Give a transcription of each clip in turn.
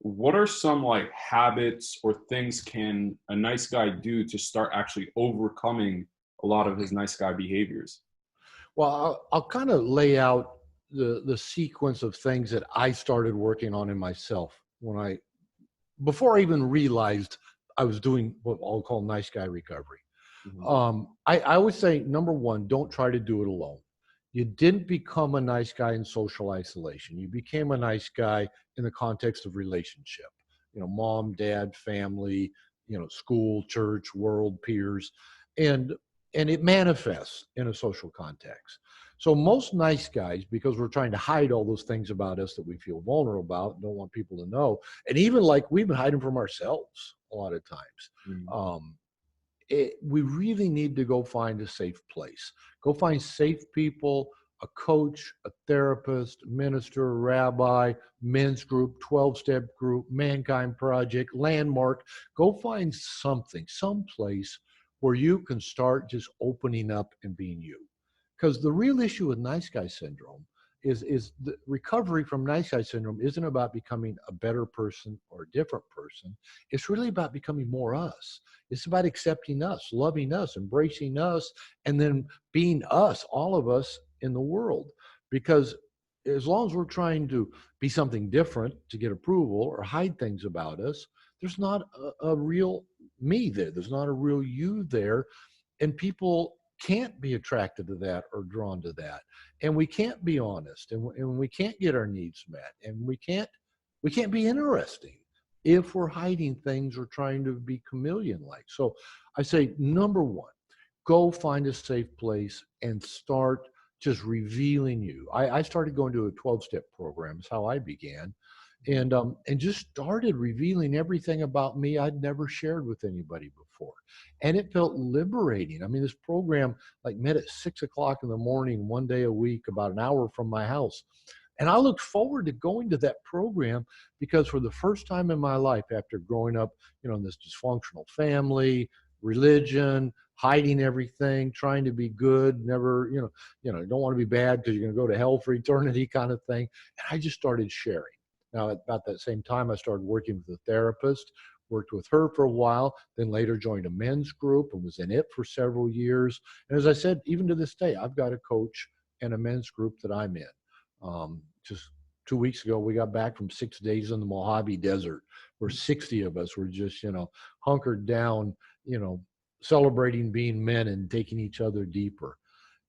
What are some like habits or things can a nice guy do to start actually overcoming a lot of his nice guy behaviors? Well, I'll kind of lay out the sequence of things that I started working on in myself when I before I even realized I was doing what I'll call nice guy recovery. Mhm. I always say number one, don't try to do it alone. You didn't become a nice guy in social isolation. You became a nice guy in the context of relationship. Mom, dad, family, school, church, world, peers, and it manifests in a social context. So most nice guys, because we're trying to hide all those things about us that we feel vulnerable about, and don't want people to know, and even like we've been hiding from ourselves a lot of times. Mhm. Um, we really need to go find a safe place. Go find safe people, a coach, a therapist, minister, rabbi, men's group, 12-step group, Mankind Project, Landmark. Go find something, some place where you can start just opening up and being you. Because the real issue with nice guy syndrome is the recovery from nice guy syndrome isn't about becoming a better person or a different person. It's really about becoming more us. It's about accepting us, loving us, embracing us, and then being us, all of us in the world. Because as long as we're trying to be something different to get approval or hide things about us, there's not a real me there. There's not a real you there. And people can't be attracted to that or drawn to that. And we can't be honest, and we can't get our needs met, and we can't be interesting if we're hiding things or trying to be chameleon like. So I say, number one, go find a safe place and start just revealing you. I started going to a 12-step program, is how I began. And just started revealing everything about me I'd never shared with anybody before. And it felt liberating. I mean, this program like met at 6 o'clock in the morning, one day a week, about an hour from my house. And I looked forward to going to that program because for the first time in my life, after growing up, in this dysfunctional family, religion, hiding everything, trying to be good, never, don't want to be bad because you're going to go to hell for eternity kind of thing. And I just started sharing. Now, at about that same time, I started working with a therapist, worked with her for a while, then later joined a men's group and was in it for several years. And as I said, even to this day, I've got a coach and a men's group that I'm in. Just 2 weeks ago, we got back from 6 days in the Mojave Desert, where 60 of us were just, hunkered down, you know, celebrating being men and taking each other deeper.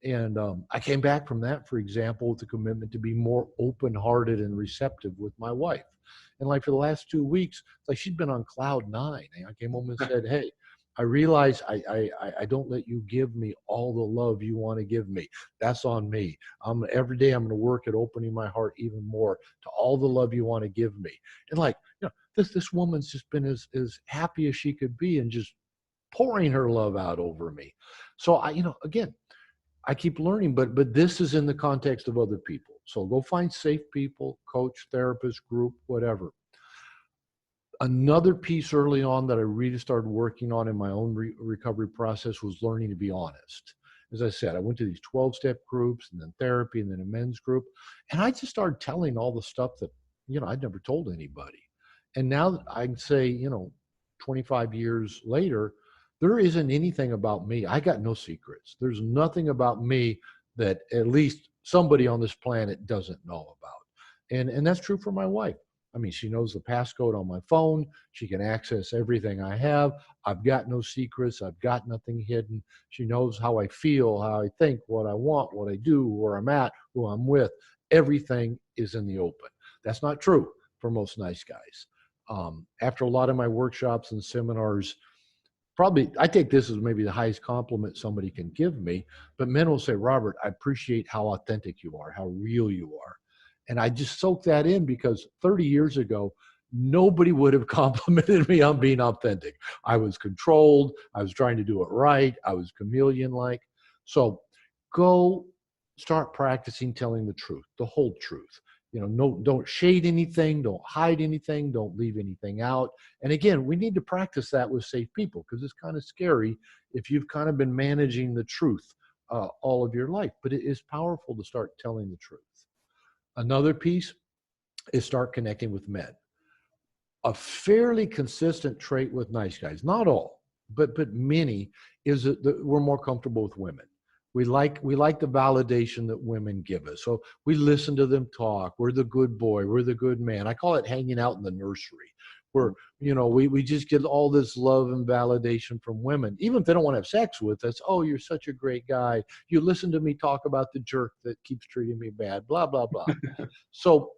And I came back from that, for example, with the commitment to be more open-hearted and receptive with my wife. And like for the last 2 weeks, it's like she'd been on cloud nine. And I came home and said, "Hey, I realize I don't let you give me all the love you want to give me. That's on me. Every day I'm going to work at opening my heart even more to all the love you want to give me." And like, this woman's just been as happy as she could be and just pouring her love out over me. So again, I keep learning, but this is in the context of other people. So go find safe people, coach, therapist, group, whatever. Another piece early on that I really started working on in my own recovery process was learning to be honest. As I said, I went to these 12-step groups and then therapy and then a men's group. And I just started telling all the stuff that, I'd never told anybody. And now that I can say, 25 years later, there isn't anything about me. I got no secrets. There's nothing about me that at least somebody on this planet doesn't know about. And that's true for my wife. I mean, she knows the passcode on my phone. She can access everything I have. I've got no secrets. I've got nothing hidden. She knows how I feel, how I think, what I want, what I do, where I'm at, who I'm with. Everything is in the open. That's not true for most nice guys. After a lot of my workshops and seminars, probably I take this as maybe the highest compliment somebody can give me, but men will say, "Robert, I appreciate how authentic you are, how real you are." And I just soak that in because 30 years ago, nobody would have complimented me on being authentic. I was controlled. I was trying to do it right. I was chameleon like. So go start practicing telling the truth, the whole truth. No, don't shade anything, don't hide anything, don't leave anything out. And again, we need to practice that with safe people because it's kind of scary if you've kind of been managing the truth all of your life. But it is powerful to start telling the truth. Another piece is start connecting with men. A fairly consistent trait with nice guys, not all, but many, is that we're more comfortable with women. We like the validation that women give us. So we listen to them talk. We're the good boy. We're the good man. I call it hanging out in the nursery, where we just get all this love and validation from women, even if they don't want to have sex with us. Oh, you're such a great guy. You listen to me talk about the jerk that keeps treating me bad. Blah blah blah. So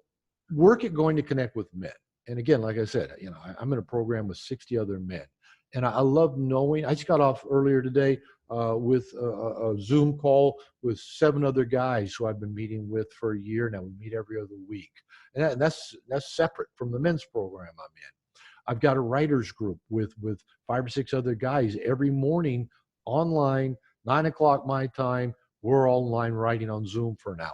work at going to connect with men. And again, like I said, I'm in a program with 60 other men. And I love knowing, I just got off earlier today with a Zoom call with 7 other guys who I've been meeting with for a year now. We meet every other week. And that's separate from the men's program I'm in. I've got a writers group with 5 or 6 other guys every morning online, 9 o'clock my time. We're all online writing on Zoom for an hour.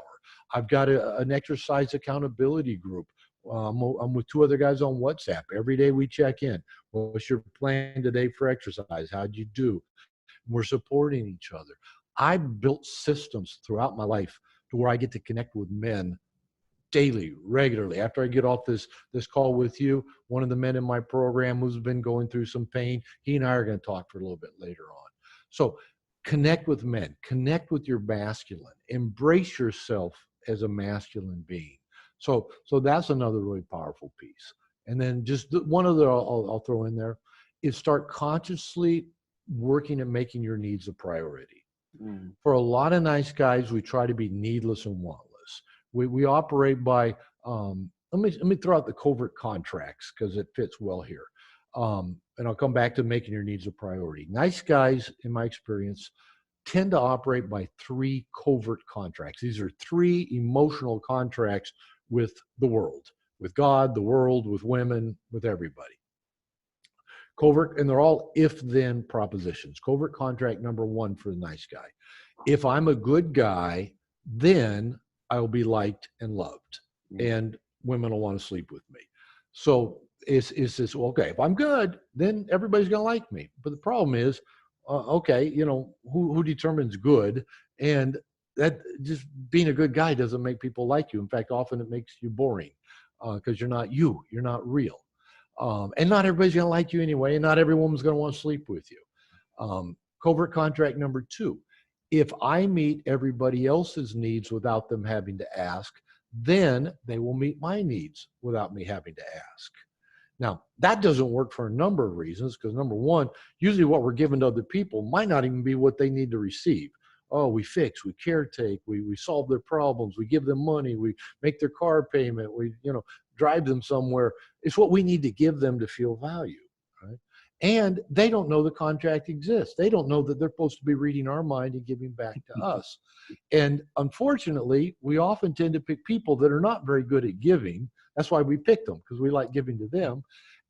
I've got an exercise accountability group. I'm with 2 other guys on WhatsApp. Every day we check in. What's your plan today for exercise? How'd you do? We're supporting each other. I've built systems throughout my life to where I get to connect with men daily, regularly. After I get off this call with you, one of the men in my program who's been going through some pain, he and I are going to talk for a little bit later on. So connect with men, connect with your masculine, embrace yourself as a masculine being. So that's another really powerful piece. And then just one other I'll throw in there is start consciously working at making your needs a priority. For a lot of nice guys, we try to be needless and wantless. We operate by, let me throw out the covert contracts because it fits well here. And I'll come back to making your needs a priority. Nice guys, in my experience, tend to operate by 3 covert contracts. These are 3 emotional contracts with the world, with God, the world, with women, with everybody. Covert, and they're all if-then propositions. Covert contract number 1 for the nice guy. If I'm a good guy, then I will be liked and loved, and women will want to sleep with me. So it's this, okay, if I'm good, then everybody's going to like me. But the problem is, okay, who determines good? And that just being a good guy doesn't make people like you. In fact, often it makes you boring because you're not real. And not everybody's going to like you anyway, and not every woman's going to want to sleep with you. Covert contract number 2. If I meet everybody else's needs without them having to ask, then they will meet my needs without me having to ask. Now, that doesn't work for a number of reasons, because number 1, usually what we're giving to other people might not even be what they need to receive. Oh, we fix, we caretake, we solve their problems, we give them money, we make their car payment, we drive them somewhere. It's what we need to give them to feel value, right? And they don't know the contract exists. They don't know that they're supposed to be reading our mind and giving back to us. And unfortunately, we often tend to pick people that are not very good at giving. That's why we pick them, because we like giving to them.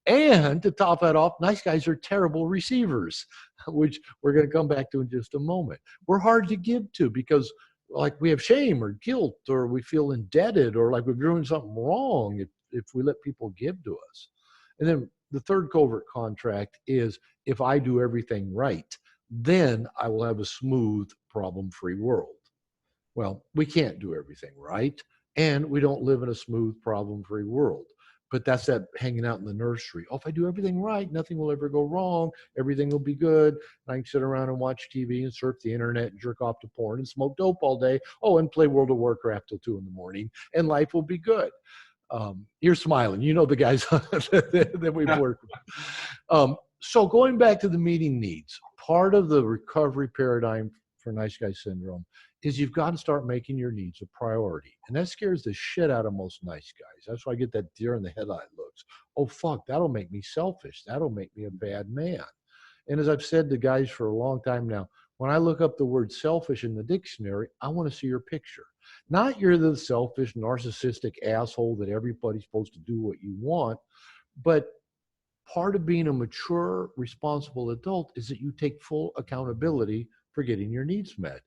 And to top that off, nice guys are terrible receivers, which we're going to come back to in just a moment. We're hard to give to because like we have shame or guilt, or we feel indebted, or like we're doing something wrong if we let people give to us. And then the third covert contract is, if I do everything right, then I will have a smooth, problem-free world. Well, we can't do everything right, and we don't live in a smooth, problem-free world. But that's that hanging out in the nursery. Oh, if I do everything right, nothing will ever go wrong. Everything will be good. And I can sit around and watch TV and surf the internet and jerk off to porn and smoke dope all day. Oh, and play World of Warcraft till 2 a.m, and life will be good. You're smiling. You know the guys that we've worked with. So going back to the meeting needs, part of the recovery paradigm for nice guy syndrome is you've got to start making your needs a priority. And that scares the shit out of most nice guys. That's why I get that deer in the headlight looks. Oh, fuck, that'll make me selfish. That'll make me a bad man. And as I've said to guys for a long time now, when I look up the word selfish in the dictionary, I want to see your picture. Not you're the selfish, narcissistic asshole that everybody's supposed to do what you want, but part of being a mature, responsible adult is that you take full accountability for getting your needs met.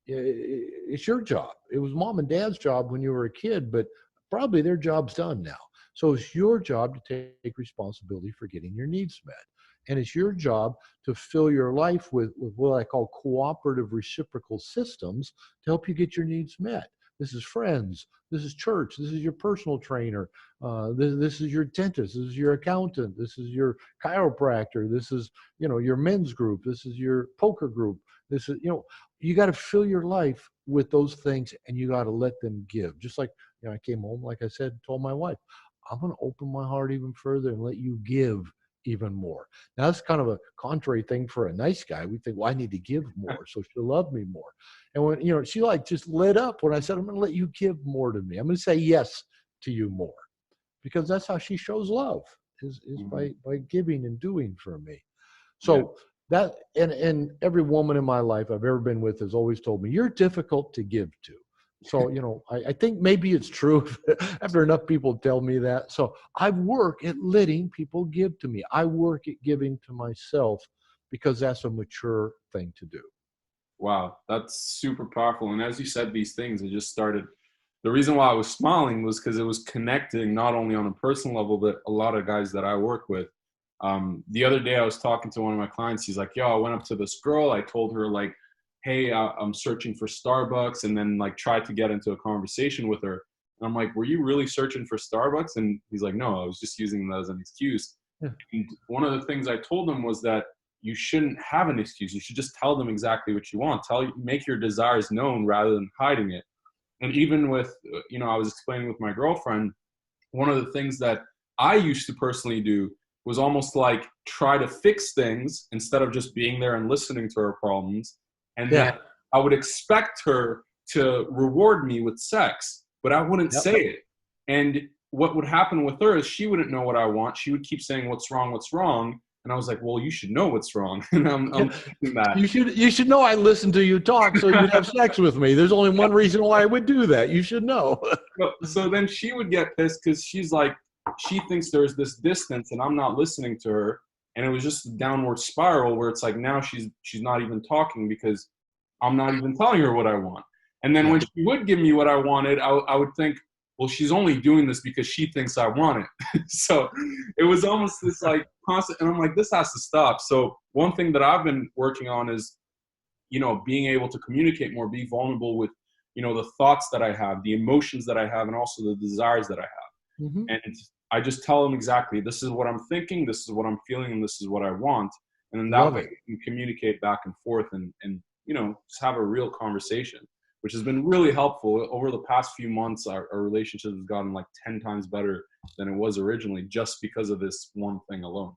It's your job. It was mom and dad's job when you were a kid, but probably their job's done now. So it's your job to take responsibility for getting your needs met. And it's your job to fill your life with what I call cooperative reciprocal systems to help you get your needs met. This is friends. This is church. This is your personal trainer. This is your dentist. This is your accountant. This is your chiropractor. This is, your men's group. This is your poker group. This is, you got to fill your life with those things, and you got to let them give. Just like, I came home, like I said, told my wife, I'm going to open my heart even further and let you give even more. Now, that's kind of a contrary thing for a nice guy. We think, well, I need to give more, so she'll love me more. And when, she just lit up when I said, I'm going to let you give more to me. I'm going to say yes to you more, because that's how she shows love is by giving and doing for me. So that, and every woman in my life I've ever been with has always told me, you're difficult to give to. So, I think maybe it's true after enough people tell me that. So I work at letting people give to me. I work at giving to myself, because that's a mature thing to do. Wow, that's super powerful. And as you said these things, it just started. The reason why I was smiling was because it was connecting not only on a personal level, but a lot of guys that I work with. The other day I was talking to one of my clients. He's like, yo, I went up to this girl. I told her, like, hey, I'm searching for Starbucks, and then like tried to get into a conversation with her. And I'm like, were you really searching for Starbucks? And he's like, no, I was just using that as an excuse. Yeah. And one of the things I told him was that you shouldn't have an excuse. You should just tell them exactly what you want. Make your desires known rather than hiding it. And even with, I was explaining with my girlfriend, one of the things that I used to personally do was almost like try to fix things instead of just being there and listening to her problems. And then I would expect her to reward me with sex, but I wouldn't say it. And what would happen with her is she wouldn't know what I want. She would keep saying, what's wrong, what's wrong? And I was like, well, you should know what's wrong. And I'm thinking that. You should know I listen to you talk so you'd have sex with me. There's only one reason why I would do that. You should know. So then she would get pissed because she's like, she thinks there's this distance and I'm not listening to her. And it was just a downward spiral where it's like now she's not even talking because I'm not even telling her what I want. And then when she would give me what I wanted, I would think, well, she's only doing this because she thinks I want it. So it was almost this like constant, and I'm like, this has to stop. So one thing that I've been working on is, being able to communicate more, be vulnerable with, the thoughts that I have, the emotions that I have, and also the desires that I have. Mm-hmm. And I just tell them exactly, this is what I'm thinking, this is what I'm feeling, and this is what I want. And then that way we can communicate back and forth and just have a real conversation, which has been really helpful. Over the past few months, our relationship has gotten like 10 times better than it was originally just because of this one thing alone.